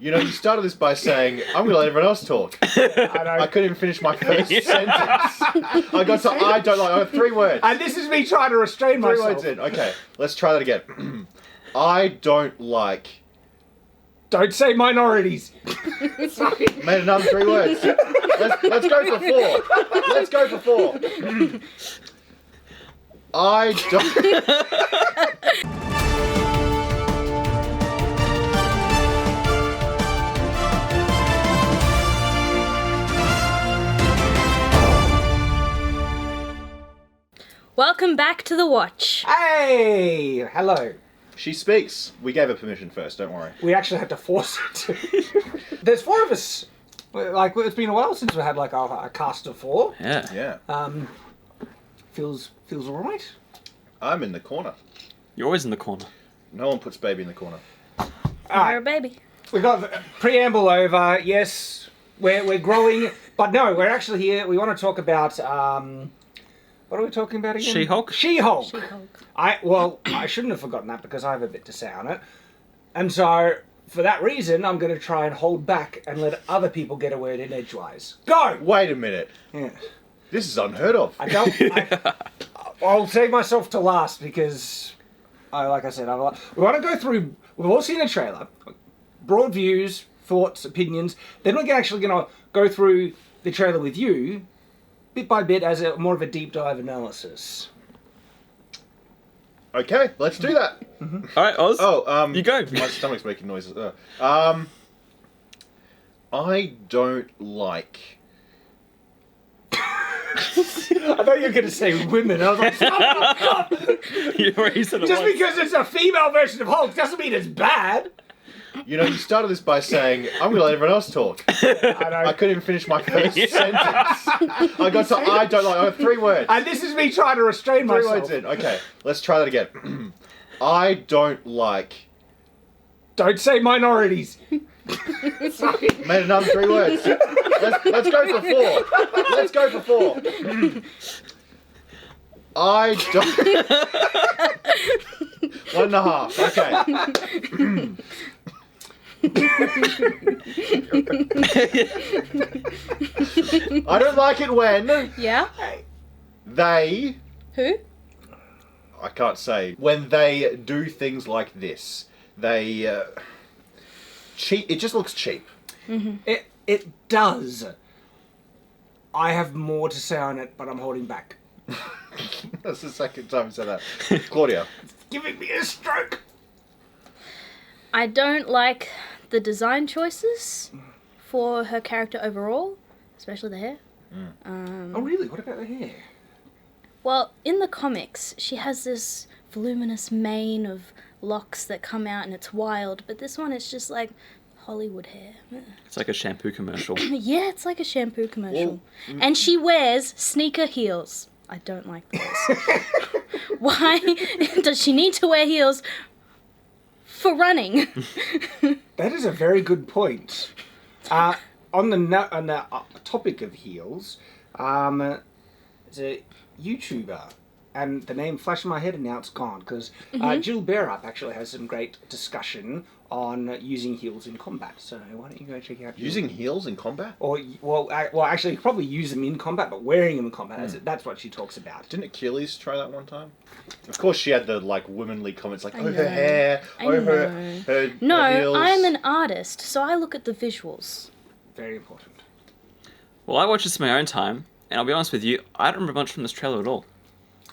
You know, you started this by saying, I'm going to let everyone else talk. I couldn't even finish my first sentence. I got to, I don't like, I have 3 words. And this is me trying to restrain 3 myself. words in. Okay, let's try that again. I don't like... Don't say minorities. Sorry. Made another 3 words. Let's go for 4. Let's go for 4. I don't... Welcome back to The Watch. Hey! Hello. She speaks. We gave her permission first, don't worry. We actually had to force it to. There's 4 of us. Like, it's been a while since we had like a cast of 4. Yeah. Feels alright. I'm in the corner. You're always in the corner. No one puts baby in the corner. You're a baby. We got the preamble over. Yes, we're growing, but no, we're actually here. We want to talk about what are we talking about again? She-Hulk? She-Hulk. She-Hulk. I shouldn't have forgotten that because I have a bit to say on it, and so for that reason, I'm going to try and hold back and let other people get a word in edgewise. Go. Wait a minute. Yeah. This is unheard of. I'll save myself to last because, like I said, we want to go through. We've all seen a trailer, broad views, thoughts, opinions. Then we're actually going to go through the trailer with you, bit by bit, as more of a deep dive analysis. Okay, let's do that. Mm-hmm. All right, Oz. You go. My stomach's making noises. I don't like... I thought you were going to say women. I was like, stop. You already said it Just once. because it's a female version of Hulk doesn't mean it's bad. You know, you started this by saying, I'm going to let everyone else talk. I couldn't even finish my first sentence. I got to, I don't like, I have 3 words. And this is me trying to restrain 3 myself. words in. Okay, let's try that again. I don't like... Don't say minorities. Sorry. Made another 3 words. Let's go for 4. Let's go for 4. I don't... 1.5. Okay. I don't like it when Yeah? they... Who? I can't say. When they do things like this. They... cheap. It just looks cheap. Mm-hmm. It does. I have more to say on it, but I'm holding back. That's the second time I said that. Claudia. Giving me a stroke. I don't like the design choices for her character overall, especially the hair. Oh, really? What about the hair? Well, in the comics, she has this voluminous mane of locks that come out and it's wild, but this one is just like Hollywood hair. It's like a shampoo commercial. Yeah, it's like a shampoo commercial. And she wears sneaker heels. I don't like those. Why does she need to wear heels for running? That is a very good point. On the topic of heels, there's a YouTuber, and the name flashed in my head and now it's gone, because Jill Bearup actually has some great discussion on using heels in combat. So why don't you go check out Using heels in combat? Or, well, actually, you probably use them in combat, but wearing them in combat, that's what she talks about. Didn't Achilles try that one time? Of course she had the, like, womanly comments, like, I oh, know. her hair, I oh, know. her No, heels. I'm an artist, so I look at the visuals. Very important. Well, I watched this in my own time, and I'll be honest with you, I don't remember much from this trailer at all.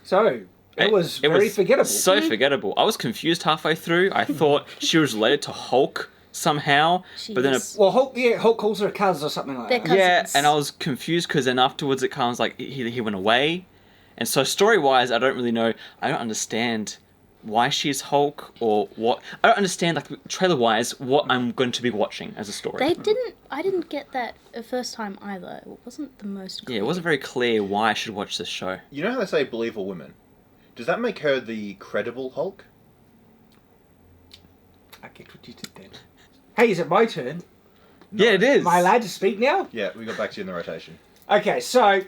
So, it was very forgettable. So forgettable. I was confused halfway through. I thought she was related to Hulk somehow, but then Well, Hulk calls her Kaz or something like They're that. cousins. and I was confused because then afterwards it comes like he went away, and so story-wise I don't really know. I don't understand why she's Hulk or what. I don't understand, like, trailer-wise, what I'm going to be watching as a story. I didn't get that the first time either. It wasn't the most clear. Yeah, it wasn't very clear why I should watch this show. You know how they say believe a woman? Does that make her the credible Hulk? I get what you did then. Hey, is it my turn? No. Yeah, it is. Am I allowed to speak now? Yeah, we got back to you in the rotation. Okay, so,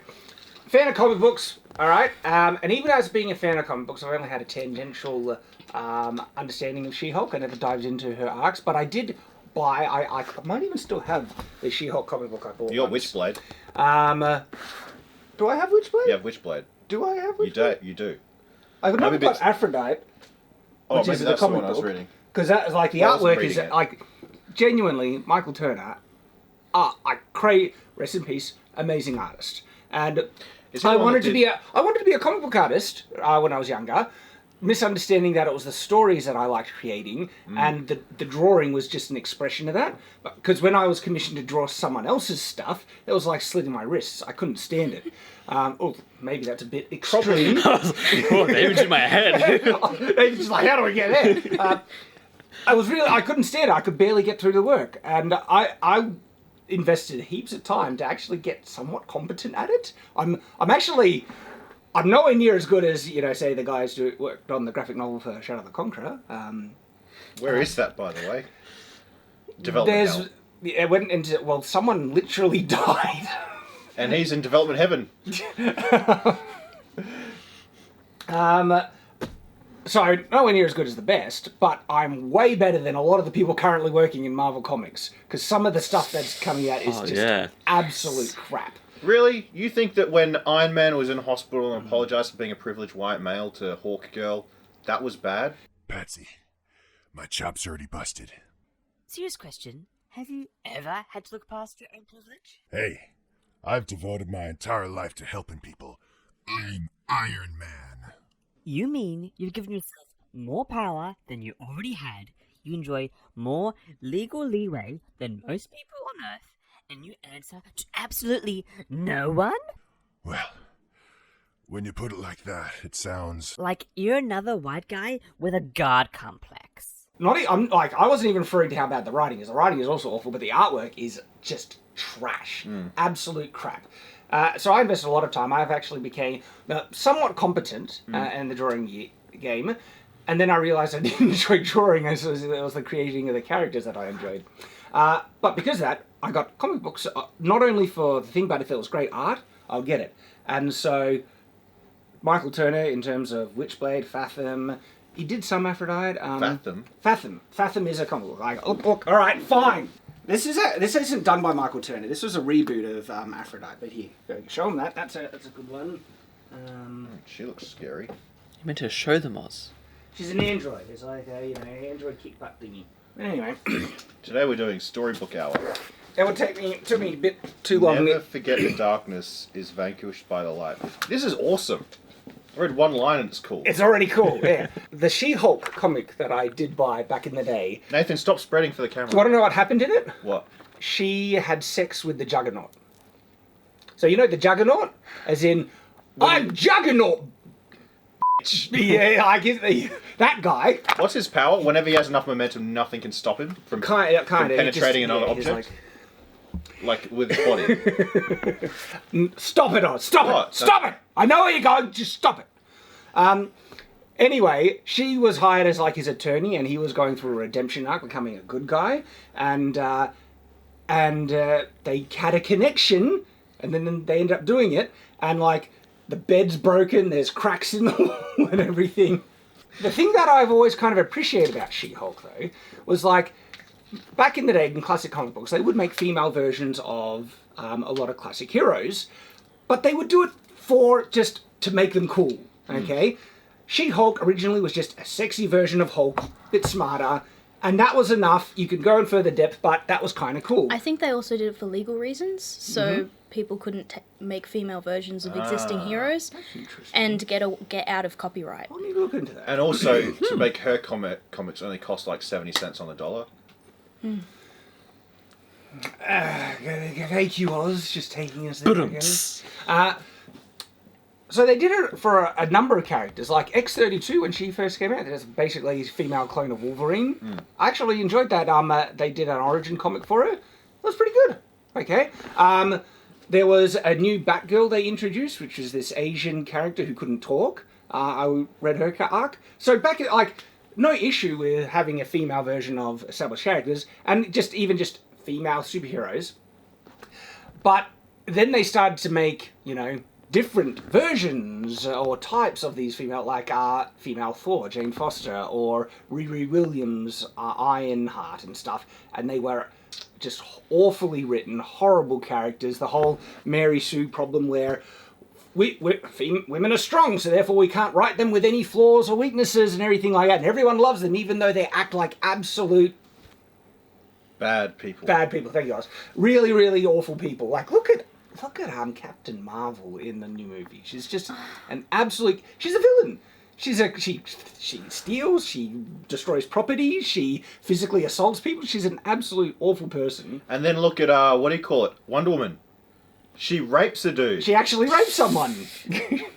fan of comic books, alright? And even as being a fan of comic books, I've only had a tangential understanding of She-Hulk. I never dived into her arcs, but I did buy. I might even still have the She-Hulk comic book I bought. You got once. Witchblade. Do I have Witchblade? You have Witchblade. Do I have Witchblade? You do. I've never got Aphrodite. Oh, which maybe is the that's the comic one I was book. reading. Because that like the I wasn't artwork is reading it. like genuinely Michael Turner. I crave, rest in peace, amazing artist. And Is he I the one wanted that to be a comic book artist when I was younger, misunderstanding that it was the stories that I liked creating, and the drawing was just an expression of that. Because when I was commissioned to draw someone else's stuff, it was like slitting my wrists. I couldn't stand it. Oh, maybe that's a bit extreme. Oh, the image in my head. It's just like, how do we get there? I couldn't stand it. I could barely get through the work, and I invested heaps of time to actually get somewhat competent at it. I'm nowhere near as good as, say the guys who worked on the graphic novel for Shadow the Conqueror. Where is that, by the way? Development hell. It went into, well, someone literally died. And he's in development heaven. So, nowhere near as good as the best, but I'm way better than a lot of the people currently working in Marvel Comics. Because some of the stuff that's coming out is absolute crap. Really? You think that when Iron Man was in hospital and apologised for being a privileged white male to Hawk Girl, that was bad? Patsy, my chop's already busted. Serious question. Have you ever had to look past your own privilege? Hey, I've devoted my entire life to helping people. I'm Iron Man. You mean you've given yourself more power than you already had, you enjoy more legal leeway than most people on Earth, and you answer to absolutely no one? Well, when you put it like that, it sounds... Like you're another white guy with a God complex. I wasn't even referring to how bad the writing is. The writing is also awful, but the artwork is just trash. Absolute crap. So I invested a lot of time. I've actually became somewhat competent in the drawing game. And then I realized I didn't enjoy drawing. It was the creating of the characters that I enjoyed. But because of that, I got comic books, not only for the thing, but if it was great art, I'll get it. And so Michael Turner, in terms of Witchblade, Fathom, he did some Aphrodite. Fathom? Fathom is a comic book. Look, all right, fine. This isn't done by Michael Turner. This was a reboot of Aphrodite. But here, show him that. That's a good one. She looks scary. You meant to show them, Oz. She's an android. It's like a android kick butt thingy. But anyway, Today we're doing Storybook Hour. It took me a bit too long. Never forget the darkness is vanquished by the light. This is awesome. I read one line and it's cool. It's already cool, yeah. The She-Hulk comic that I did buy back in the day. Nathan, stop spreading for the camera. Do you want to know what happened in it? What? She had sex with the Juggernaut. So you know the Juggernaut? As in, I'm Juggernaut! Yeah, I guess that guy. What's his power? Whenever he has enough momentum, nothing can stop him from penetrating another object? Like with his body. Stop it, Oz! Stop it! Stop it! I know where you're going, just stop it! Anyway, she was hired as like his attorney, and he was going through a redemption arc, becoming a good guy, and they had a connection, and then they ended up doing it, and like, the bed's broken, there's cracks in the wall and everything. The thing that I've always kind of appreciated about She-Hulk, though, was like, back in the day in classic comic books, they would make female versions of a lot of classic heroes, but they would do it just to make them cool, okay? She-Hulk originally was just a sexy version of Hulk, a bit smarter, and that was enough. You could go in further depth, but that was kind of cool. I think they also did it for legal reasons, so people couldn't make female versions of existing heroes and get out of copyright. Let me look into that. And also, to make her comics only cost like 70 cents on the dollar. Thank you, Oz, just taking us there. So they did it for a number of characters, like X-32 when she first came out. There's basically a female clone of Wolverine. I actually enjoyed that. They did an origin comic for her. It was pretty good. Okay. There was a new Batgirl they introduced, which was this Asian character who couldn't talk. I read her arc. So back at, like, no issue with having a female version of established characters, and just female superheroes. But then they started to make, different versions or types of these female, like female Thor, Jane Foster, or Riri Williams, Ironheart and stuff, and they were just awfully written, horrible characters. The whole Mary Sue problem where women are strong, so therefore we can't write them with any flaws or weaknesses and everything like that, and everyone loves them even though they act like absolute Bad people. bad people. Thank you, guys. Really, really awful people. Like, look at Captain Marvel in the new movie. She's just an absolute. She's a villain. She steals. She destroys property. She physically assaults people. She's an absolute awful person. And then look at what do you call it? Wonder Woman. She rapes a dude. She actually rapes someone.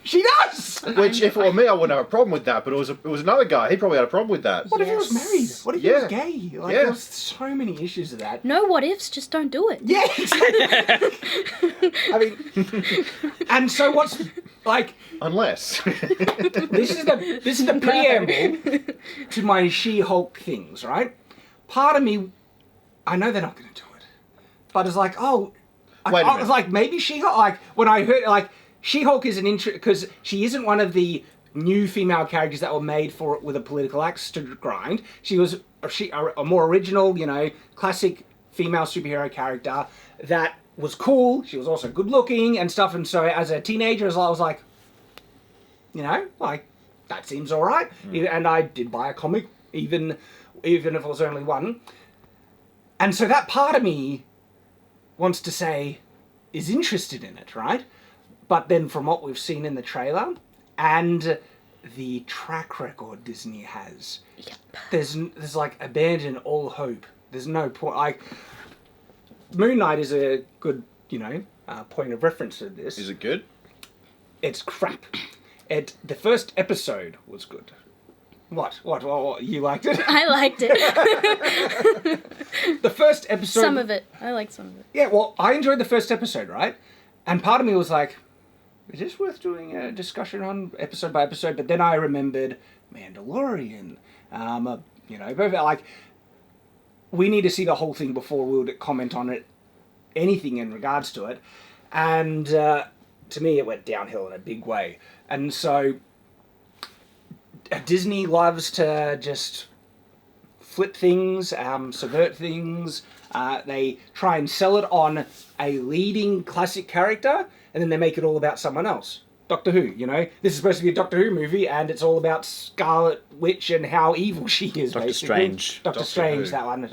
She does. Which, if it were me, I wouldn't have a problem with that. But it was another guy. He probably had a problem with that. What if he was married? What if he was gay? Like, there's so many issues of that. No what ifs, just don't do it. Yeah, exactly. I mean, and so what's like? Unless This is the preamble to my She-Hulk things, right? Part of me, I know they're not going to do it, but it's like, oh. Wait a I minute. was like, maybe She-Hulk, like, when I heard, like, She-Hulk is an because she isn't one of the new female characters that were made for it with a political axe to grind. She was a more original, classic female superhero character that was cool. She was also good looking and stuff, and so as a teenager, I was like, that seems all right. And I did buy a comic, even if it was only one. And so that part of me wants to say is interested in it, right? But then from what we've seen in the trailer and the track record Disney has, there's like abandon all hope. There's no point. Like, Moon Knight is a good, point of reference to this. is it good? It's crap. The first episode was good. What? You liked it? I liked it. The first episode... Some of it. I liked some of it. Yeah, well, I enjoyed the first episode, right? And part of me was like, is this worth doing a discussion on episode by episode? But then I remembered Mandalorian. Like, we need to see the whole thing before we would comment on it, anything in regards to it. And to me, it went downhill in a big way. And so... Disney loves to just flip things, subvert things. They try and sell it on a leading classic character, and then they make it all about someone else. Doctor Who, This is supposed to be a Doctor Who movie, and it's all about Scarlet Witch and how evil she is, Doctor basically. Strange. Doctor Who. Strange, that one.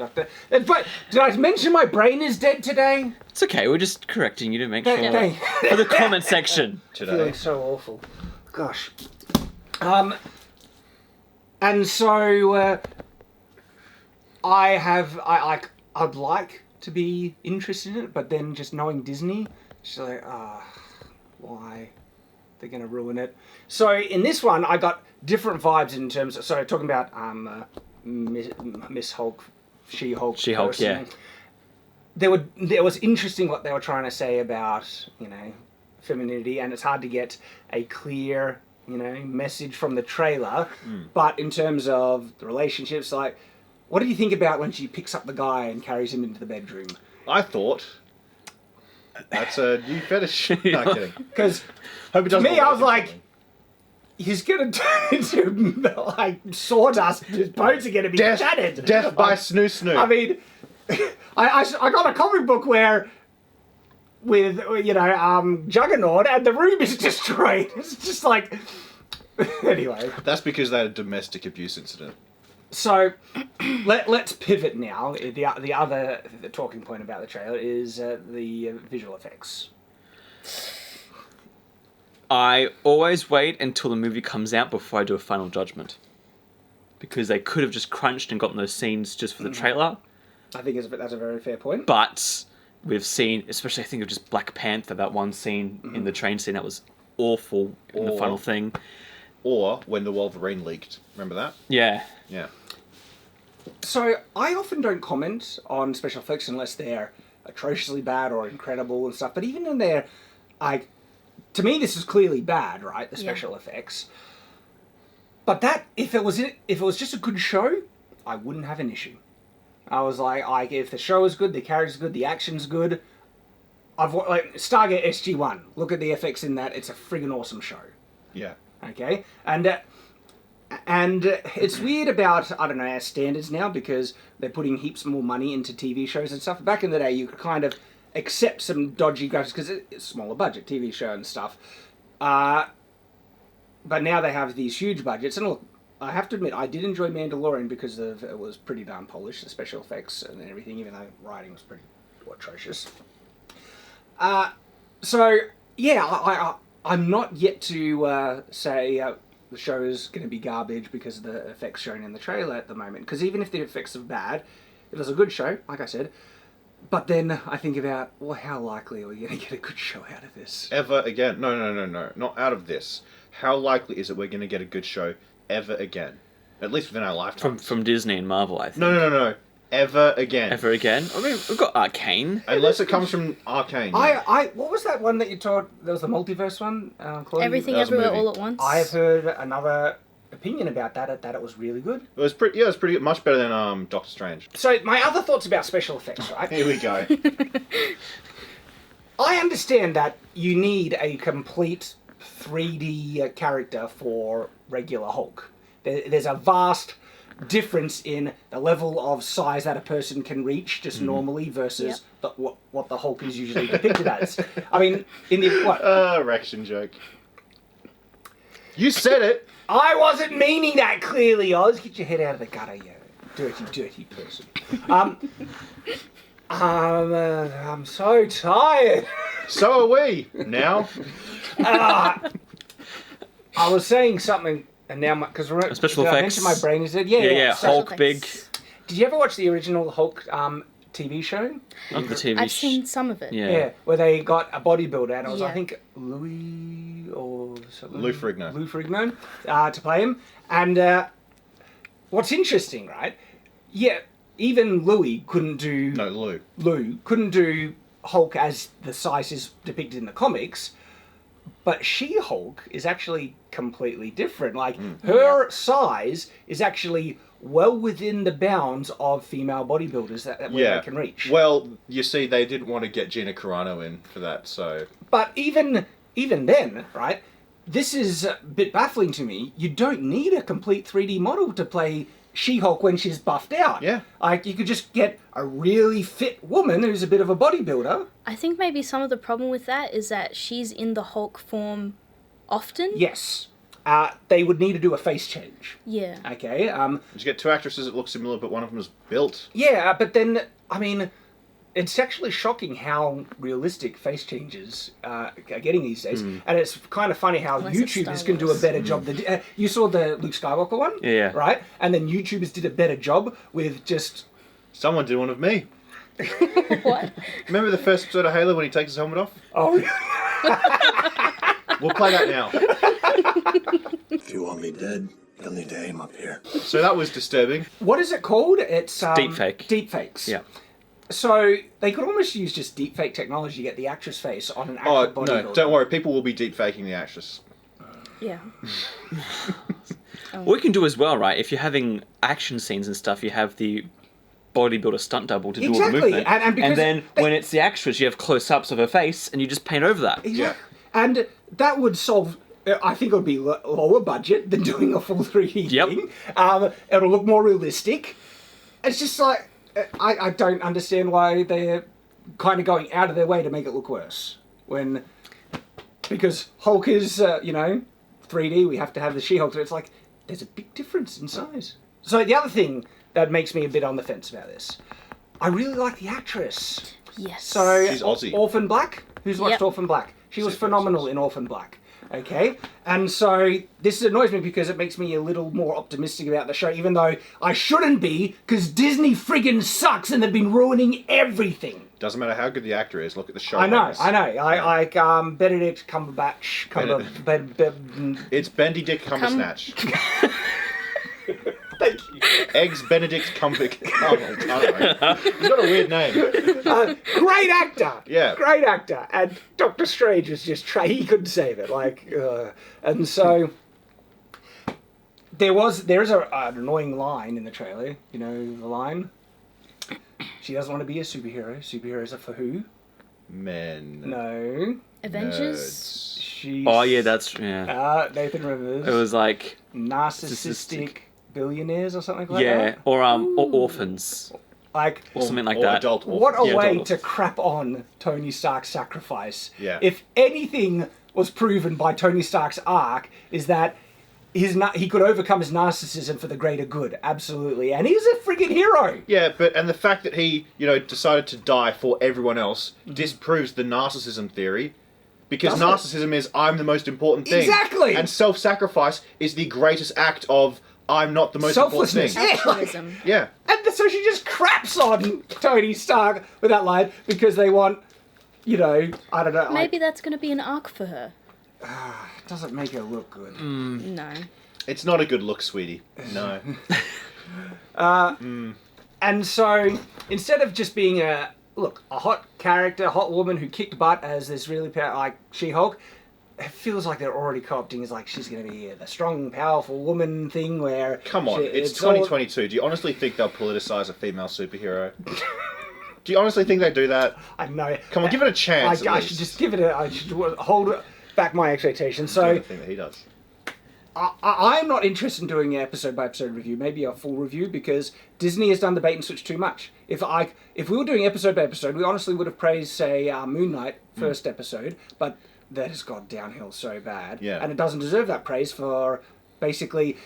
But did I mention my brain is dead today? It's okay. We're just correcting you to make sure Thank- for the comment section. Today. Feeling so awful. Gosh. And so I'd like to be interested in it, but then just knowing Disney, just like, why? They're going to ruin it. So in this one, I got different vibes in terms of, talking about Miss Hulk, She-Hulk. She-Hulk, person. yeah. There was interesting what they were trying to say about, femininity, and it's hard to get a clear, message from the trailer. But in terms of the relationships, like, what do you think about when she picks up the guy and carries him into the bedroom? I thought that's a new fetish. No, kidding. Because Hope it to doesn't me, I was work. like, he's gonna turn into like sawdust. His bones are gonna be shattered. Death by snoo snoo. I mean, I got a comic book with Juggernaut, and the room is destroyed. It's just like, anyway. That's because they had a domestic abuse incident. So let's pivot now. The other talking point about the trailer is the visual effects. I always wait until the movie comes out before I do a final judgment. Because they could have just crunched and gotten those scenes just for the trailer. I think that's a very fair point. But we've seen, especially I think of just Black Panther, that one scene in the train scene that was awful in the final thing. Or when the Wolverine leaked. Remember that? Yeah. Yeah. So I often don't comment on special effects unless they're atrociously bad or incredible and stuff. But even in there, to me, this is clearly bad, right? The special effects. But that, if it was just a good show, I wouldn't have an issue. I was like, if the show is good, the character's good, the action's good, like Stargate SG-1. Look at the FX in that. It's a friggin' awesome show. Yeah. Okay, and it's weird about, I don't know, our standards now, because they're putting heaps more money into TV shows and stuff. Back in the day, you could kind of accept some dodgy graphics because it's smaller budget TV show and stuff. But now they have these huge budgets, and look, I have to admit, I did enjoy Mandalorian because it was pretty darn polished, the special effects and everything, even though writing was pretty atrocious. So yeah, I'm not yet to say the show is going to be garbage because of the effects shown in the trailer at the moment. Because even if the effects are bad, it was a good show, like I said. But then I think about, well, how likely are we going to get a good show out of this? Ever again? No, not out of this. How likely is it we're going to get a good show ever again? At least within our lifetime. From Disney and Marvel, I think. No. Ever again. Ever again? I mean, we've got Arcane. Unless it comes from Arcane. Yeah. What was that one that you told? There was the multiverse one. Chloe? Everything That was a Everywhere movie. All at Once. I have heard another opinion about that it was really good. It was pretty. Yeah, it was pretty much better than Doctor Strange. So my other thoughts about special effects, right? Here we go. I understand that you need a complete 3D character for regular Hulk. There's a vast difference in the level of size that a person can reach just normally versus what the Hulk is usually depicted as. I mean, in the what? Erection joke. You said it. I wasn't meaning that clearly, Oz. Get your head out of the gutter, you dirty person. I'm so tired. So are we. Now. I was saying something, and now because Special I effects. mentioned my brain is dead. Yeah, So- Hulk big. Did you ever watch the original Hulk TV show? Not the TV I've seen some of it. Yeah. Where they got a bodybuilder, and it was I Yeah. think Louis or something. Lou Ferrigno. Lou Ferrigno to play him. And what's interesting, right? Yeah, even Louis couldn't do. No, Lou. Lou couldn't do Hulk as the size is depicted in the comics. But She-Hulk is actually completely different. Like, her size is actually well within the bounds of female bodybuilders that they can reach. Well, you see, they didn't want to get Gina Carano in for that, so... But even then, right, this is a bit baffling to me. You don't need a complete 3D model to play She-Hulk when she's buffed out. Yeah. Like, you could just get a really fit woman who's a bit of a bodybuilder. I think maybe some of the problem with that is that she's in the Hulk form often. Yes. They would need to do a face change. Yeah. Okay. You get two actresses that look similar, but one of them is built. Yeah, but then, I mean, it's actually shocking how realistic face changes are getting these days. And it's kind of funny how Unless it's YouTubers Star can do a Wars. better job. You saw the Luke Skywalker one? Yeah. Right? And then YouTubers did a better job with just... Someone did one of me. What? Remember the first episode of Halo when he takes his helmet off? Oh, We'll play that now. If you want me dead, you'll need to aim up here. So that was disturbing. what is it called? It's... Deepfake. Deepfakes. Yeah. So they could almost use just deepfake technology to get the actress face on an actual Oh, bodybuilder. no, don't worry. People will be deep faking the actress. Yeah. What you can do as well, right? If you're having action scenes and stuff, you have the bodybuilder stunt double to do all the Exactly, movement. and because then when it's the actress, you have close-ups of her face, and you just paint over that. Yeah. And that would solve... I think it would be lower budget than doing a full 3D Yep. thing. It'll look more realistic. It's just like... I don't understand why they're kind of going out of their way to make it look worse. Because Hulk is, 3D, we have to have the She-Hulk. It's like, there's a big difference in size. So the other thing that makes me a bit on the fence about this, I really like the actress. Yes. So She's Aussie. Orphan Black? Who's watched Yep. Orphan Black? She was Super phenomenal obsessed. in Orphan Black. Okay? And so this annoys me because it makes me a little more optimistic about the show, even though I shouldn't be, because Disney friggin' sucks and they've been ruining everything. Doesn't matter how good the actor is. Look at the show. I know. I like Benedict Cumberbatch. It's Benedict Cumbersnatch. Thank you. Eggs Benedict Cumberbatch. Oh, I don't know. He's got a weird name. Great actor. Yeah. Great actor. And Doctor Strange was just he couldn't save it. And so there is an annoying line in the trailer. You know the line. She doesn't want to be a superhero. Superheroes are for who? Men. No. Avengers. She's... Oh yeah, that's yeah. Nathan Rivers. It was like narcissistic billionaires or something like yeah, that. or orphans Like, or something like or that. adult what a orphans. way adult. to crap on Tony Stark's sacrifice. Yeah. If anything was proven by Tony Stark's arc, is that he could overcome his narcissism for the greater good. Absolutely. And he's a friggin' hero. Yeah, and the fact that he, decided to die for everyone else disproves the narcissism theory. Because narcissism is, I'm the most important thing. Exactly! And self-sacrifice is the greatest act of, I'm not the most important thing. Selflessness. Altruism. Yeah. And so she just craps on Tony Stark with that line because they want, I don't know. Maybe that's going to be an arc for her. It doesn't make her look good. No. It's not a good look, sweetie. No. And so, instead of just being a hot character, hot woman who kicked butt as this really like She-Hulk, it feels like they're already co-opting as like she's going to be the strong, powerful woman thing where... Come on, it's 2022. Do you honestly think they'll politicize a female superhero? Do you honestly think they do that? I know. Come on, give it a chance. I should just give it I should hold back my expectations. I So, don't think that he does. I'm not interested in doing an episode-by-episode review, maybe a full review, because Disney has done the bait and switch too much. If we were doing episode-by-episode, we honestly would have praised, say, Moon Knight first episode, but that has gone downhill so bad. Yeah. And it doesn't deserve that praise for basically...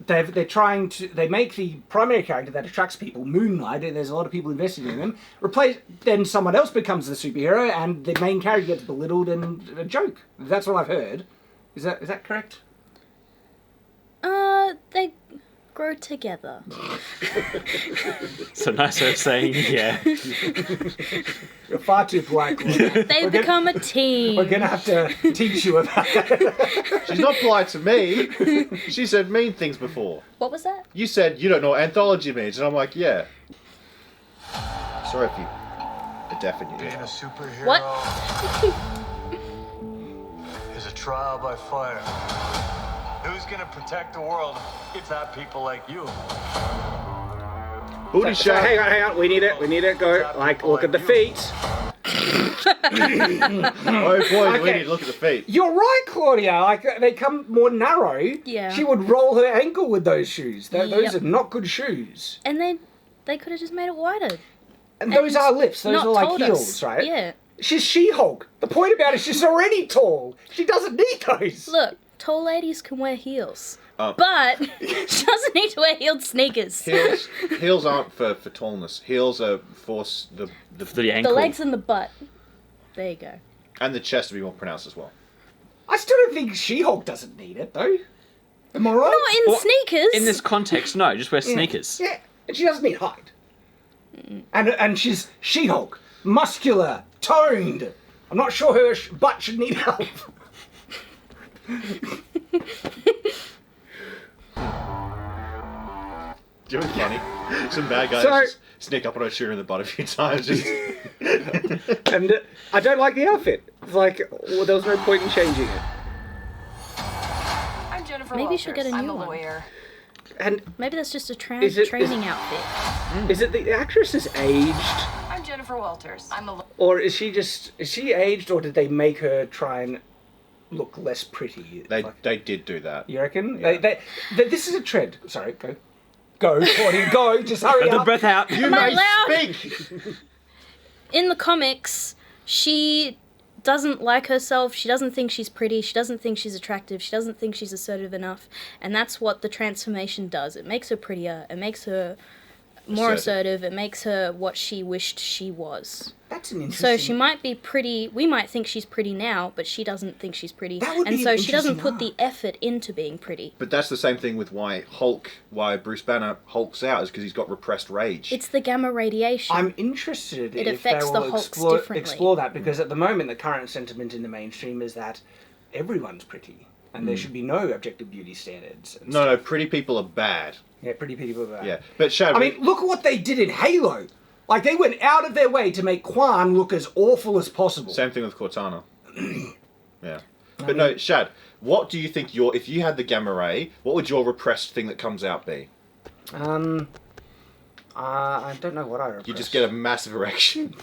They're trying to... They make the primary character that attracts people, Moon Knight, and there's a lot of people invested in him, then someone else becomes the superhero, and the main character gets belittled and a joke. That's what I've heard. Is that correct? They grow together. So nice way of saying yeah. You're far too polite, Claudia. They become a team. We're going to have to teach you about that. She's not polite to me. She said mean things before. What was that? You said you don't know what anthology means, and I'm like, yeah. Sorry if you are deaf in your Being a ear. superhero What? is a trial by fire. Who's gonna protect the world if not people like you? Booty So shot. hang on. We need it. Go. Like, look at the feet. Oh boy, we Okay. need to look at the feet. You're right, Claudia. Like, they come more narrow. Yeah. She would roll her ankle with those shoes. Those Yep. are not good shoes. And they could have just made it wider. And those are lips. Those Not are like told heels, us. right? Yeah. She's She-Hulk. The point about it is she's already tall. She doesn't need those. Look, tall ladies can wear heels. Oh. But she doesn't need to wear heeled sneakers. Heels aren't for tallness. Heels are for the The ankle. The legs and the butt. There you go. and the chest to be more pronounced as well. I still don't think She-Hulk doesn't need it, though. Am I right? Not in Well, sneakers. In this context, no. Just wear sneakers. Yeah, and she doesn't need height. And she's She-Hulk, muscular, toned. I'm not sure her butt should need help. Do you know what's funny? Some bad guys So- just sneak up on her, shoot her in the butt a few times. Just... And I don't like the outfit. It's like, well, there was no point in changing it. I'm Jennifer Maybe Walters. she'll get a I'm new a one. lawyer. And Maybe that's just a Is it- training outfit. is it the actress is aged? I'm Jennifer Walters. I'm a lawyer. Or is she aged, or did they make her try and look less pretty? They did do that. You reckon? Yeah. This is a trend. Sorry, go. Go, Claudia, go. Just hurry Let the up. breath out. You Am I may allowed? speak! In the comics, she doesn't like herself. She doesn't think she's pretty. She doesn't think she's attractive. She doesn't think she's assertive enough. And that's what the transformation does. It makes her prettier. It makes her more assertive. It makes her what she wished she was. That's an interesting... So she might be pretty. We might think she's pretty now, but she doesn't think she's pretty. That would And be so an she doesn't interesting put the effort into being pretty. But that's the same thing with why Bruce Banner hulks out, is because he's got repressed rage. It's the gamma radiation. I'm interested It if affects they the will Hulks explore differently. that, because at the moment the current sentiment in the mainstream is that everyone's pretty and there should be no objective beauty standards. And No, pretty people are bad. Yeah, pretty people are bad. Yeah, but Shad, I mean, look at what they did in Halo. Like, they went out of their way to make Quan look as awful as possible. same thing with Cortana. Yeah. But no, Shad, what do you think if you had the gamma ray, what would your repressed thing that comes out be? I don't know what I repress. You just get a massive erection.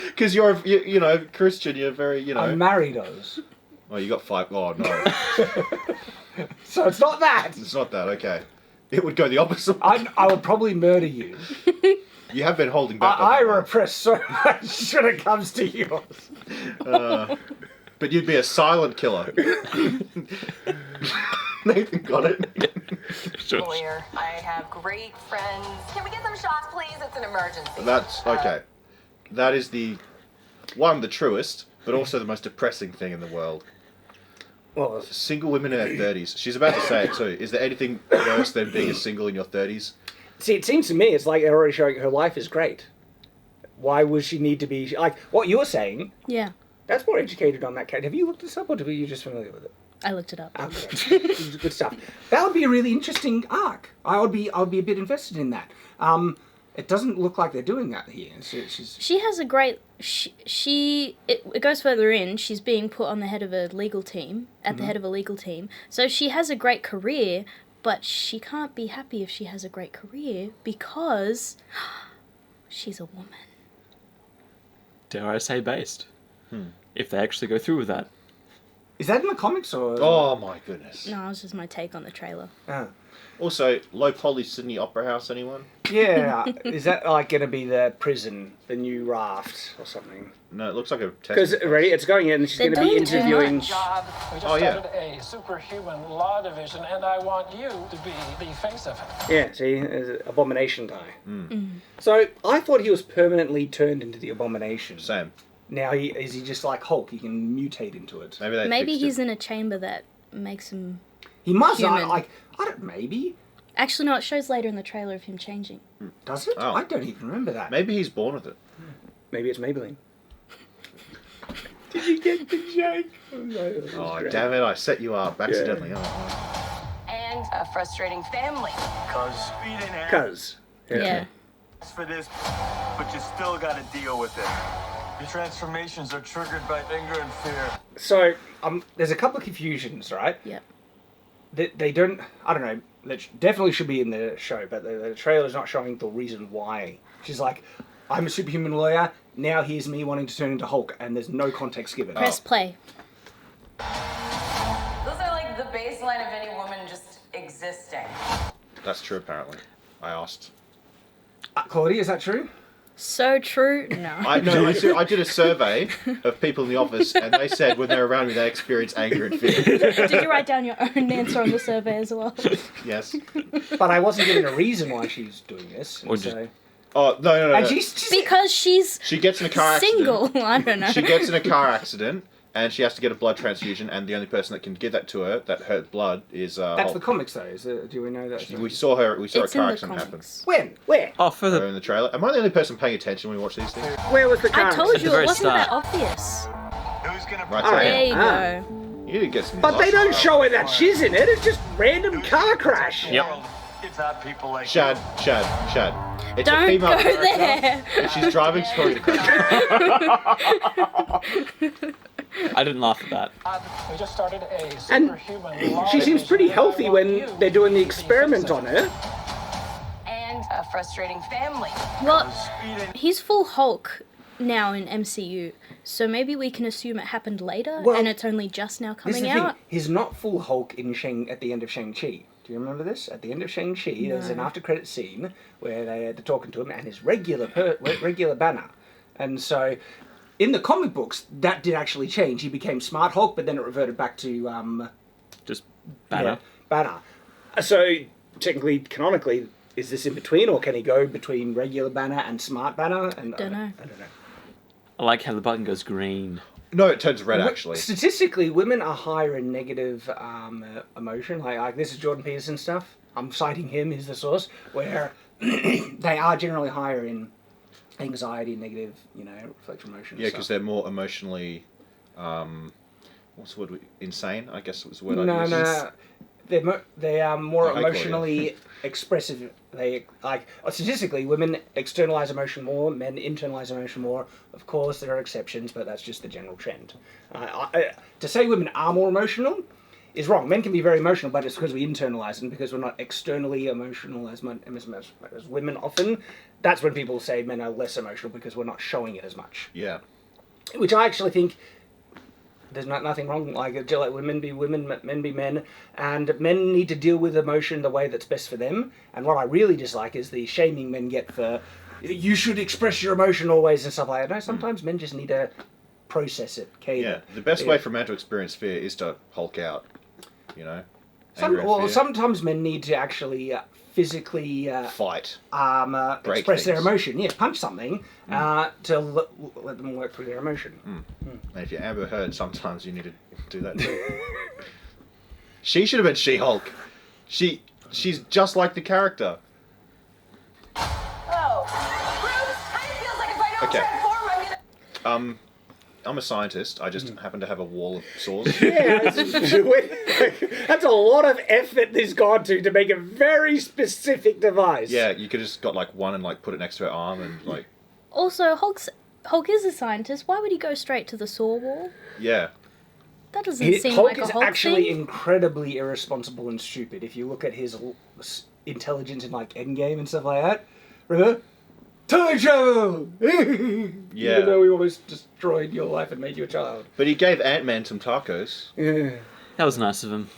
Because you know, Christian, you're very, you know. I'm married, Oz. Oh, you got 5. Oh, no. So it's not that. It's not that, okay. It would go the opposite way. I would probably murder you. You have been holding back. I repress so much when it comes to yours. But you'd be a silent killer. Nathan got it. Lawyer, I have great friends. Can we get some shots, please? It's an emergency. That's okay. That is the truest, but also the most depressing thing in the world. Well, Single women in their 30s. She's about to say it too. Is there anything worse than being a single in your 30s? see, it seems to me it's like they're already showing her life is great. Why would she need to be like what you're saying? Yeah, That's more educated on that character. Have you looked this up, or were you just familiar with it? I looked it up. Okay. Good stuff. That would be a really interesting arc. I would be a bit invested in that. It doesn't look like they're doing that here. She has a great. It goes further in. She's being put on the head of a legal team, the head of a legal team. So she has a great career, but she can't be happy if she has a great career because she's a woman. Dare I say based? If they actually go through with that. Is that in the comics or? Oh my goodness. No, it's just my take on the trailer. Also, low poly Sydney Opera House, anyone? Yeah. Is that like going to be the prison, the new raft or something? No, it looks like a test. Because ready, it's going in. She's going to be doing too interviewing. much. We just started a superhuman law division, and I want you to be the face of it. Yeah, see, there's an abomination guy. So I thought he was permanently turned into the abomination. Same. Now is he just like Hulk? He can mutate into it. Maybe he's in a chamber that makes him. He must. Human. I don't. Maybe. Actually, no. It shows later in the trailer of him changing. Does it? Oh. I don't even remember that. Maybe he's born with it. Maybe it's Maybelline. Did you get the joke? Oh, damn it, I set you up accidentally. Yeah. Oh. And a frustrating family. Cause we didn't ask Cuz. Yeah. for this, but you still gotta deal with it. Your transformations are triggered by anger and fear. So there's a couple of confusions, right? Yep. They don't. I don't know. That definitely should be in the show, but the trailer's not showing the reason why. She's like, I'm a superhuman lawyer. Now here's me wanting to turn into Hulk, and there's no context given. Press play. Those are like the baseline of any woman just existing. That's true, apparently. I asked. Claudia, is that true? So true. No. I did a survey of people in the office, and they said when they're around me, they experience anger and fear. Did you write down your own answer on the survey as well? Yes. But I wasn't given a reason why she's doing this. Or So. Oh, no. And she's Because she's She gets in a car single. accident. I don't know. She gets in a car accident, and she has to get a blood transfusion, and the only person that can give that to her, that her blood, is That's Hulk. the comics, though. Do we know that? We saw a It's car in the accident happen. comics. When? Where? Oh, Her further. in the trailer. Am I the only person paying attention when we watch these things? Where was the car? I told At you the very it wasn't that start. obvious. Who's gonna Right protect There you Ah. go. You did get some. But they don't show her that she's in it. It's just random car crash. the world if not people like Shad. It's a Don't female go character. there. If she's driving, she's probably gonna crash. I didn't laugh at that. We just started a And superhuman law she seems division, pretty and I healthy want you when they're doing the to be experiment face of on it. her. And a frustrating family. Well, we didn't he's full Hulk now in MCU, so maybe we can assume it happened later, Well, and it's only just now This is coming the thing. out. He's not full Hulk at the end of Shang-Chi. Do you remember this? At the end of Shang-Chi, there's an after-credit scene where they're talking to him and his regular banner. And so, in the comic books, that did actually change. He became Smart Hulk, but then it reverted back to Just banner. Banner. So, technically, canonically, is this in between, or can he go between regular Banner and Smart Banner? And Don't know. I don't know. I like how the button goes green. No, it turns red actually. Statistically, women are higher in negative emotion. Like this is Jordan Peterson stuff. I'm citing him as the source, where they are generally higher in anxiety, negative, reflective emotion. Yeah, because they're more emotionally, what's the word? Insane, I guess was the word No, I'd use. no. They are more I call emotionally expressive. They statistically, women externalize emotion more, men internalize emotion more. Of course, there are exceptions, but that's just the general trend. To say women are more emotional is wrong. Men can be very emotional, but it's because we internalize them, because we're not externally emotional as much as women often. that's when people say men are less emotional because we're not showing it as much. Yeah. Which I actually think there's nothing wrong. Like, let women be women, men be men, and men need to deal with emotion the way that's best for them. And what I really dislike is the shaming men get for, you should express your emotion always and stuff like that. No, sometimes men just need to process it. Yeah, the best way for a man to experience fear is to Hulk out, you know? Anger and fear. Sometimes men need to actually physically fight, express their emotion. Yeah, punch something to let them work through their emotion. And if you're Amber Heard, sometimes you need to do that too. She should have been She-Hulk. She's just like the character. Oh, Bruce, kind of feels like if I don't transform, I'm gonna... I'm a scientist. I just happen to have a wall of saws. Yeah, that's a lot of effort this gone to make a very specific device. Yeah, you could have just got like one and like put it next to her arm and like. Also, Hulk is a scientist. Why would he go straight to the saw wall? Yeah. That doesn't seem Hulk like a Hulk is actually thing. incredibly irresponsible and stupid. If you look at his intelligence in like Endgame and stuff like that, remember? Time travel! Yeah. Even though we almost destroyed your life and made you a child. But he gave Ant-Man some tacos. Yeah. That was nice of him.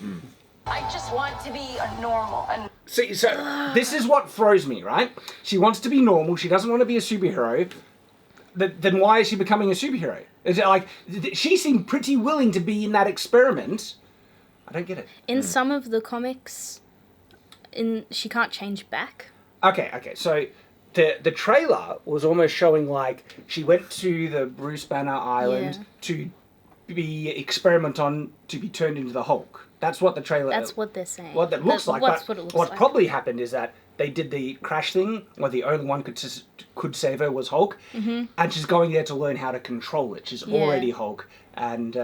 I just want to be a normal and... See, so this is what throws me, right? She wants to be normal. She doesn't want to be a superhero. Then why is she becoming a superhero? Is it like, she seemed pretty willing to be in that experiment. I don't get it. In some of the comics, she can't change back. Okay, so... The trailer was almost showing like she went to the Bruce Banner Island to be to be turned into the Hulk. That's what the trailer. That's what they're saying. What that looks like. That's but what it looks what like. probably happened is that they did the crash thing, where the only one could save her was Hulk, and she's going there to learn how to control it. She's already Hulk, and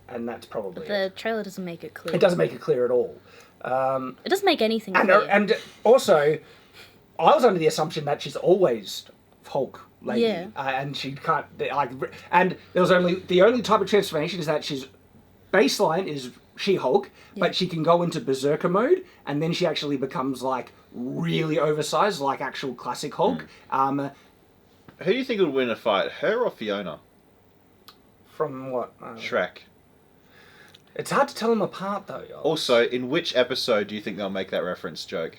that's probably. But the trailer doesn't make it clear. It doesn't make it clear at all. It doesn't make anything clear. And also, I was under the assumption that she's always Hulk lady, and she can't like. And there was the only type of transformation is that she's baseline is She-Hulk, but she can go into berserker mode, and then she actually becomes like really oversized, like actual classic Hulk. Who do you think would win a fight, her or Fiona? From what? Shrek. It's hard to tell them apart though. Also, in which episode do you think they'll make that reference joke?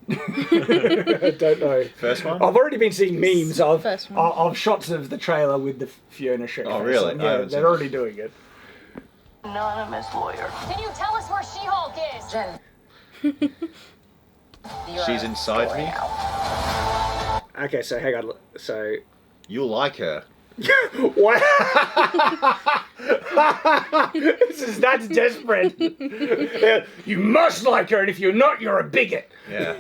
I don't know. First one? I've already been seeing memes of shots of the trailer with the Fiona Shrek. Oh, really? Yeah, they're already doing it. Anonymous lawyer. Can you tell us where She-Hulk is? Jen. She's inside me? Okay, so hang on. So... You'll like her. What? That's desperate. You must like her, and if you're not, you're a bigot. Yeah.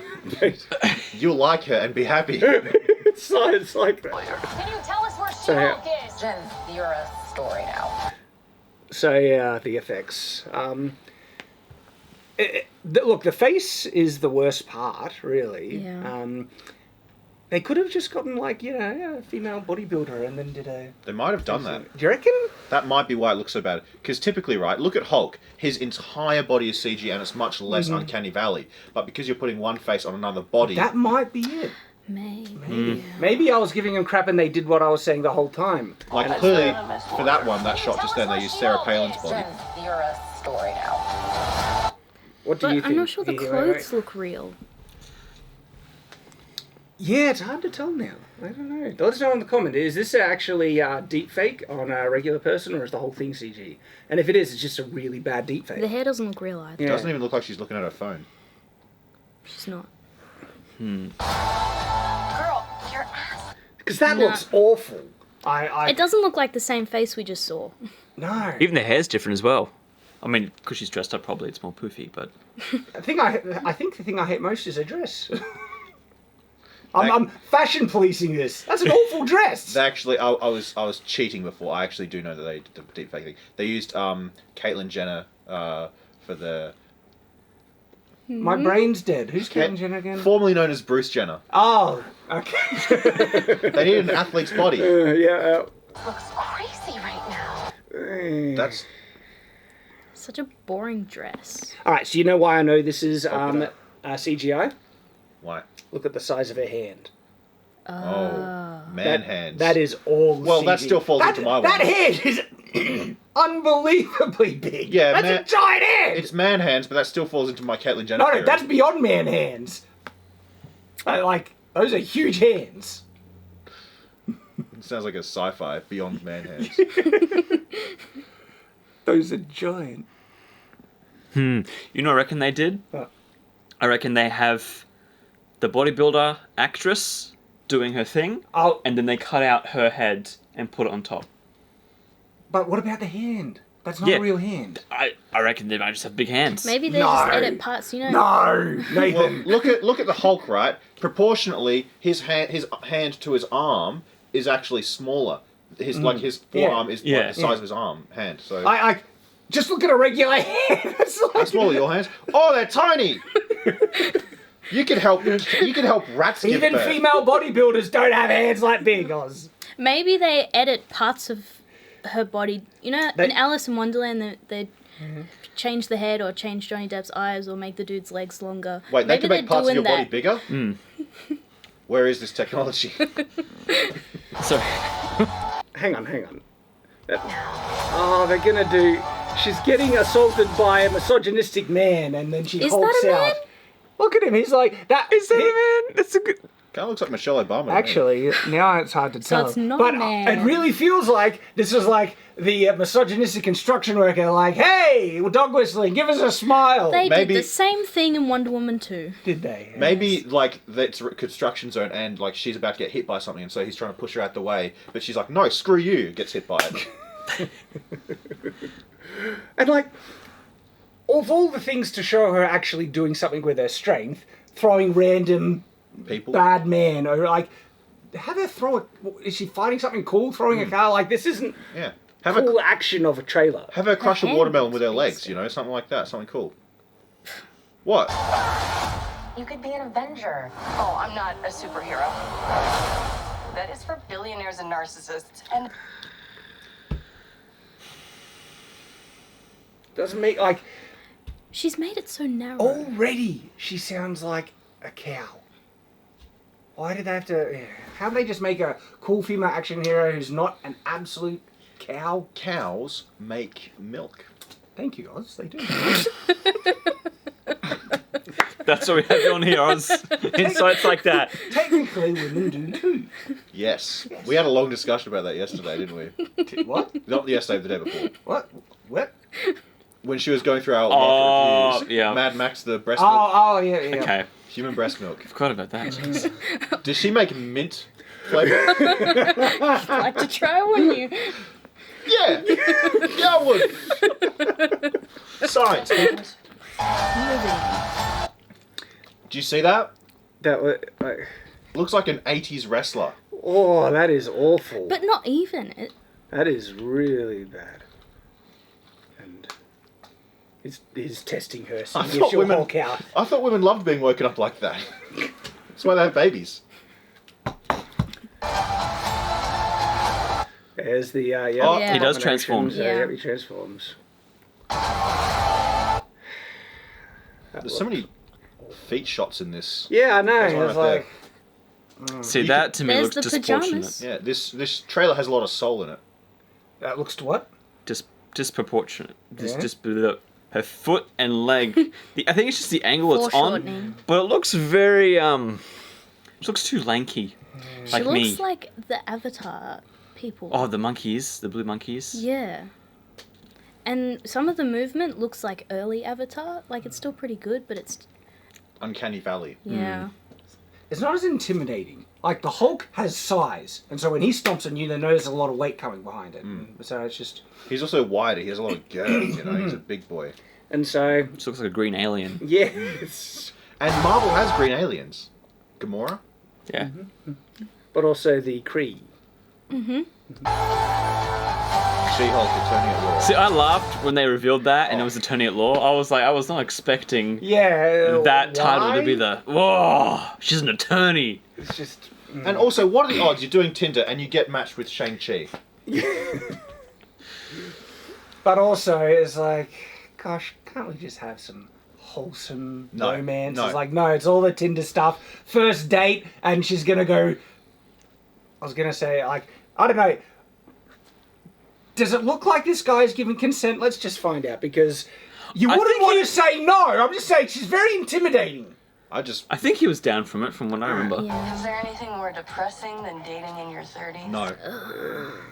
You'll like her and be happy. It's like that. Can you tell us where She-Hulk is? Jen, you're a story now. So yeah, the effects. Look, the face is the worst part, really. Yeah. They could have just gotten like, a female bodybuilder and then did a... They might have done that. Do you reckon? That might be why it looks so bad. Because typically, right, look at Hulk. His entire body is CG and it's much less Uncanny Valley. But because you're putting one face on another body... That might be it. Maybe. Maybe I was giving them crap and they did what I was saying the whole time. Like, clearly, for that one, that shot just then, they used Sarah Palin's body. Jen, you're a story now. What do But you think? I'm not sure the clothes look real. Yeah, it's hard to tell now. I don't know. Let us know in the comment. Is this actually deep fake on a regular person, or is the whole thing CG? And if it is, it's just a really bad deep fake. The hair doesn't look real either. It doesn't even look like she's looking at her phone. She's not. Girl, your ass. Because that looks awful. It doesn't look like the same face we just saw. No. Even the hair's different as well. I mean, because she's dressed up properly, it's more poofy, but... I think the thing I hate most is her dress. I'm fashion policing this. That's an awful dress. Actually, I was cheating before. I actually do know that they did the deep fake thing. They used Caitlyn Jenner for the... My brain's dead. Who's Caitlyn Jenner again? Formerly known as Bruce Jenner. Oh, okay. They needed an athlete's body. Yeah. Looks crazy right now. That's... Such a boring dress. All right, so you know why I know this is CGI? Why? Look at the size of her hand. Oh, man hands. That is all. Well, that CG. still falls into my one. That hand is unbelievably big. Yeah, that's a giant hand. It's man hands, but that still falls into my Caitlyn Jenner. No, theory. that's beyond man hands. Like those are huge hands. It sounds like a sci-fi beyond man hands. Those are giant. You know what I reckon they did? What? I reckon they have the bodybuilder actress doing her thing, and then they cut out her head and put it on top. But what about the hand? That's not a real hand. I reckon they might just have big hands. Maybe they just edit parts, you know. No, Nathan. Well, look at the Hulk, right? Proportionately, his hand to his arm is actually smaller. His forearm is like the size of his hand. So I just look at a regular hand. How small are your hands? Oh, they're tiny. You can help rats give Even birth. female bodybuilders don't have hands like big, Oz. Maybe they edit parts of her body. You know, in Alice in Wonderland, they change the head or change Johnny Depp's eyes or make the dude's legs longer. Wait, they can make parts of your body that. bigger? Where is this technology? So, hang on. Oh, they're gonna do. She's getting assaulted by a misogynistic man, and then she hulks out. Look at him. He's like that. Is that a man? That's a good. Kind of looks like Michelle Obama. Actually, now it's hard to tell. it's not but a man. It really feels like this is like the misogynistic construction worker. Like, hey, dog whistling, give us a smile. They did the same thing in Wonder Woman 2. Did they? Maybe like that's a construction zone, and like she's about to get hit by something, and so he's trying to push her out the way, but she's like, "No, screw you!" Gets hit by it. And like, of all the things to show her actually doing something with her strength, throwing random people, bad man, or like, have her throw it. Is she fighting something cool? Throwing a car? Like, this isn't cool action of a trailer. Have her crush a watermelon with her legs, you know, something like that, something cool. What? You could be an Avenger. Oh, I'm not a superhero. That is for billionaires and narcissists. And doesn't make like. She's made it so narrow. Already, she sounds like a cow. Why did they have to? How do they just make a cool female action hero who's not an absolute cow? Cows make milk. Thank you, Oz. They do. That's what we have on here, Oz. Insights like that. Technically, women do too. Yes. We had a long discussion about that yesterday, didn't we? What? Not yesterday, the day before. What? When she was going through our market reviews, yeah. Mad Max, the breast milk. Oh, yeah. Okay. Human breast milk. Forgot about that. Does she make mint flavor? I'd like to try, wouldn't you? Yeah. Yeah, I would. Science, people. Do you see that? That looks like an 80s wrestler. Oh, that is awful. But not even. That is really bad. And he's testing her. So I thought women loved being woken up like that. That's why they have babies. There's the he does transform. Yeah, he transforms. There's so many feet shots in this. Yeah, I know. There's one It's right like See, that to me There's looks the disproportionate. pajamas. Yeah, this trailer has a lot of soul in it. that looks to what? Disproportionate. Yeah. Her foot and leg. I think it's just the angle it's on, Foreshortening. but it looks very it looks too lanky, like She looks me. like the Avatar people. Oh, the monkeys, the blue monkeys. Yeah. And some of the movement looks like early Avatar. Like, it's still pretty good, but it's... Uncanny Valley. Yeah. It's not as intimidating. Like, the Hulk has size, and so when he stomps on you, they know there's a lot of weight coming behind it. So it's just... He's also wider. He has a lot of girth, you know. He's a big boy. And so... This looks like a green alien. Yeah. And Marvel has green aliens. Gamora? Yeah. But also the Kree. She-Hulk Attorney at Law. See, I laughed when they revealed that, and it was Attorney at Law. I was not expecting why? that title to be the, whoa, she's an attorney. It's just... And also, what are the odds you're doing Tinder and you get matched with Shang-Chi? But also, it's like, gosh, can't we just have some wholesome romance? no. It's like, no, it's all the Tinder stuff. First date, and she's gonna go I was gonna say, like, I don't know. Does it look like this guy's given consent? Let's just find out, because you wouldn't want to say no. I'm just saying she's very intimidating. I think he was down from it, from what I remember. Yeah. Is there anything more depressing than dating in your 30s? No.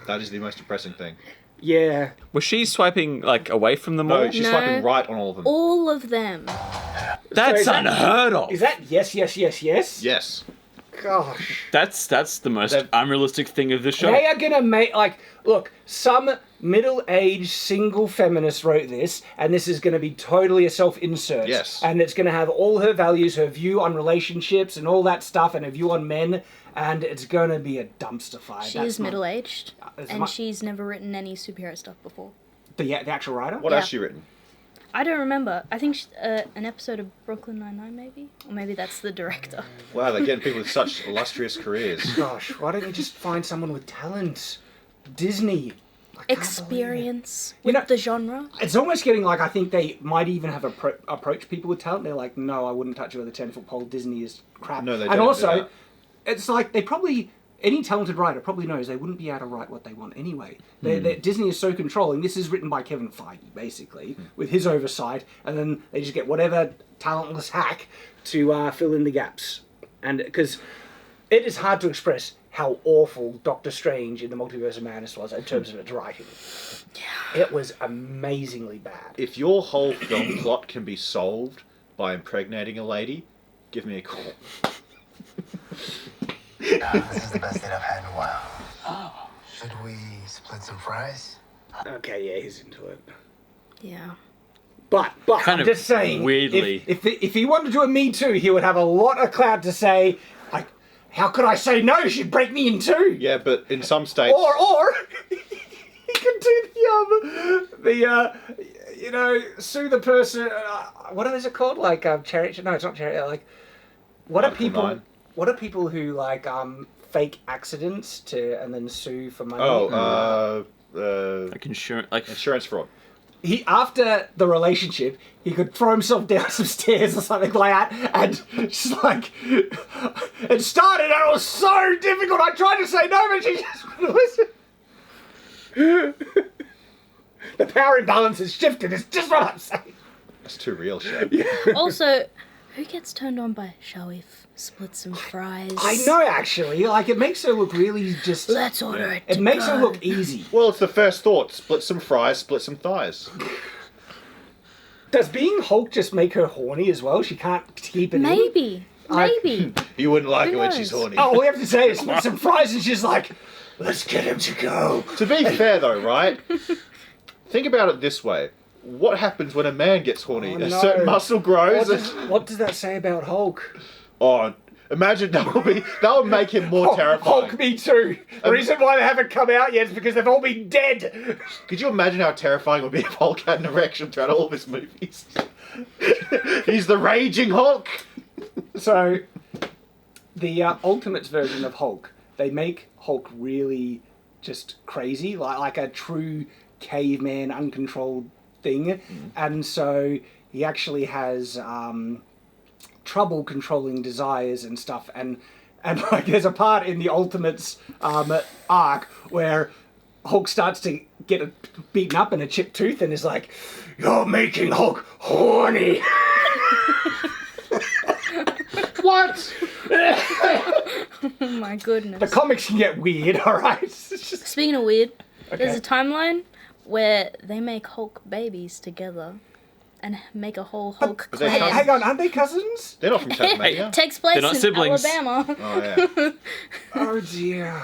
That is the most depressing thing. Yeah. Was she swiping, like, away from them all? No, she's swiping right on all of them. All of them. That's unheard of. Is that yes? Yes. Gosh. That's the most unrealistic thing of the show. They are gonna make, like, look, some middle-aged single feminist wrote this, and this is gonna be totally a self-insert. Yes. And it's gonna have all her values, her view on relationships and all that stuff, and her view on men, and it's gonna be a dumpster fire. She is middle-aged, and she's never written any superhero stuff before. The actual writer? What else has she written? I don't remember. I think an episode of Brooklyn Nine-Nine, maybe? Or maybe that's the director. Wow, they're getting people with such illustrious careers. Gosh, why don't you just find someone with talent? Disney. Experience with the genre. It's almost getting like, I think they might even have approached people with talent. They're like, no, I wouldn't touch it with a 10-foot pole. Disney is crap. No, they don't. And also, do that. it's like they probably... Any talented writer probably knows they wouldn't be able to write what they want anyway. Disney is so controlling. This is written by Kevin Feige, basically, with his oversight, and then they just get whatever talentless hack to fill in the gaps. And because it is hard to express how awful Doctor Strange in the Multiverse of Madness was in terms of its writing. Yeah. It was amazingly bad. If your whole film plot can be solved by impregnating a lady, give me a call. This is the best date I've had in a while. Oh. Should we split some fries? Okay, yeah, he's into it. Yeah. But kind I'm just saying, weirdly. if he wanted to do a Me Too, he would have a lot of clout to say, like, how could I say no? She'd break me in two. Yeah, but in some states... Or he could do sue the person, what is it called? Like, charity? No, it's not charity. Like, what are people who, like, fake accidents and then sue for money? Like insurance fraud. He, after the relationship, he could throw himself down some stairs or something like that, and just like, it started and it was so difficult. I tried to say no, but she just wouldn't listen. The power imbalance has shifted, it's just what I'm saying. That's too real, Shad. Also, who gets turned on by, shall we split some fries? I know, actually. Like, it makes her look really just... Let's order it. It makes her look easy. Well, it's the first thought. Split some fries, split some thighs. Does being Hulk just make her horny as well? She can't keep it Maybe. in? You wouldn't like her when she's horny. Oh, all we have to say is split some fries and she's like, let's get him to go. To be fair, though, right? Think about it this way. What happens when a man gets horny? Oh, a certain muscle grows. What does that say about Hulk? Oh, imagine that would make him more terrifying. Hulk, me too. The reason why they haven't come out yet is because they've all been dead. Could you imagine how terrifying it would be if Hulk had an erection throughout all of his movies? He's the raging Hulk. So, the Ultimates version of Hulk, they make Hulk really just crazy, like a true caveman, uncontrolled thing. And so he actually has trouble controlling desires and stuff, and like there's a part in the Ultimates arc where Hulk starts to get beaten up and a chipped tooth and is like, you're making Hulk horny. What? Oh my goodness. The comics can get weird, alright? Speaking of weird, there's a timeline where they make Hulk babies together and make a whole Hulk clan. Hang on, aren't they cousins? They're not from Tasmania. It takes place in siblings. Alabama. Oh, yeah. Oh, dear.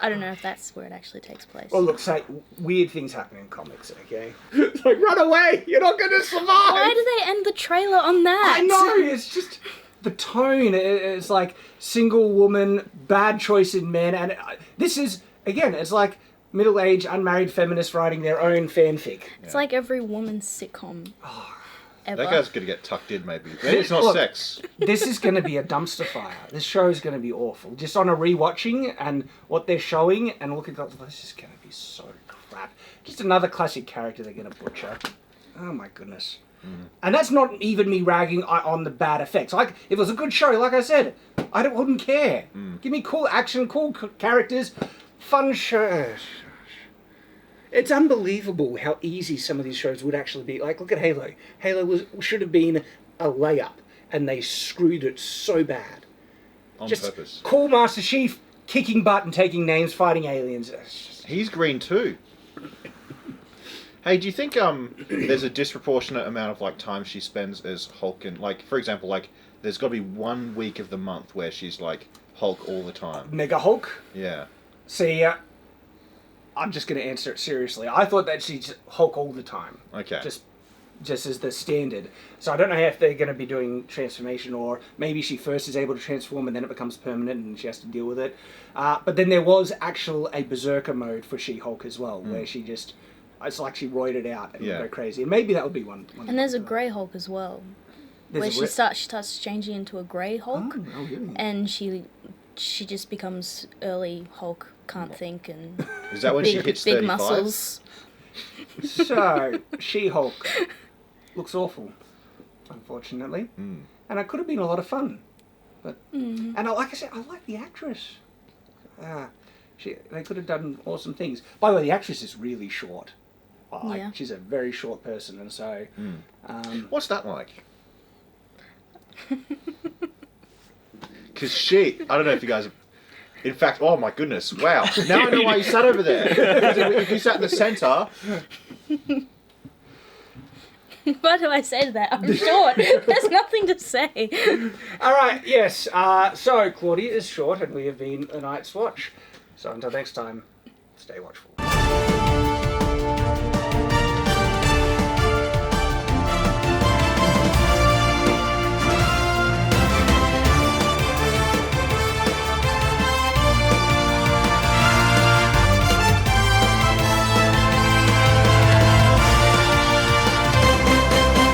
I don't know if that's where it actually takes place. Well, look, say, weird things happen in comics, okay? It's like, run away! You're not going to survive! Why do they end the trailer on that? I know, it's just... The tone, it's like single woman, bad choice in men, and this is, again, it's like middle-aged, unmarried feminists writing their own fanfic. It's like every woman's sitcom ever. That guy's going to get tucked in, maybe. Maybe it's not sex. This is going to be a dumpster fire. This show is going to be awful. Just on a rewatching and what they're showing and looking at, this is going to be so crap. Just another classic character they're going to butcher. Oh my goodness. And that's not even me ragging on the bad effects. Like, if it was a good show, like I said, wouldn't care. Give me cool action, cool characters, fun shows. It's unbelievable how easy some of these shows would actually be. Like, look at Halo. Halo should have been a layup, and they screwed it so bad. On purpose. Cool Master Chief, kicking butt and taking names, fighting aliens. He's green too. Hey, do you think there's a disproportionate amount of like time she spends as Hulk and like, for example, like there's got to be 1 week of the month where she's like Hulk all the time. Mega Hulk? Yeah. See, I'm just going to answer it seriously. I thought that she's Hulk all the time. Okay. Just as the standard. So I don't know if they're going to be doing transformation, or maybe she first is able to transform and then it becomes permanent and she has to deal with it. But then there was a berserker mode for She-Hulk as well, where she just... It's like she roided out and go crazy. And maybe that would be one and there's a Grey Hulk as well. Where she starts changing into a Grey Hulk. Oh, really? And she just becomes early Hulk, can't think, and is that when she hits big 35? muscles. So, She-Hulk looks awful, unfortunately. And it could have been a lot of fun. But and like I said, I like the actress. They could have done awesome things. By the way, the actress is really short. She's a very short person, and so... What's that like? Because I don't know if you guys have... In fact, oh my goodness, wow. Now I know why you sat over there. If you sat in the centre... What do I say to that? I'm short. There's nothing to say. All right, yes. So, Claudia is short, and we have been a Night's Watch. So until next time, stay watchful.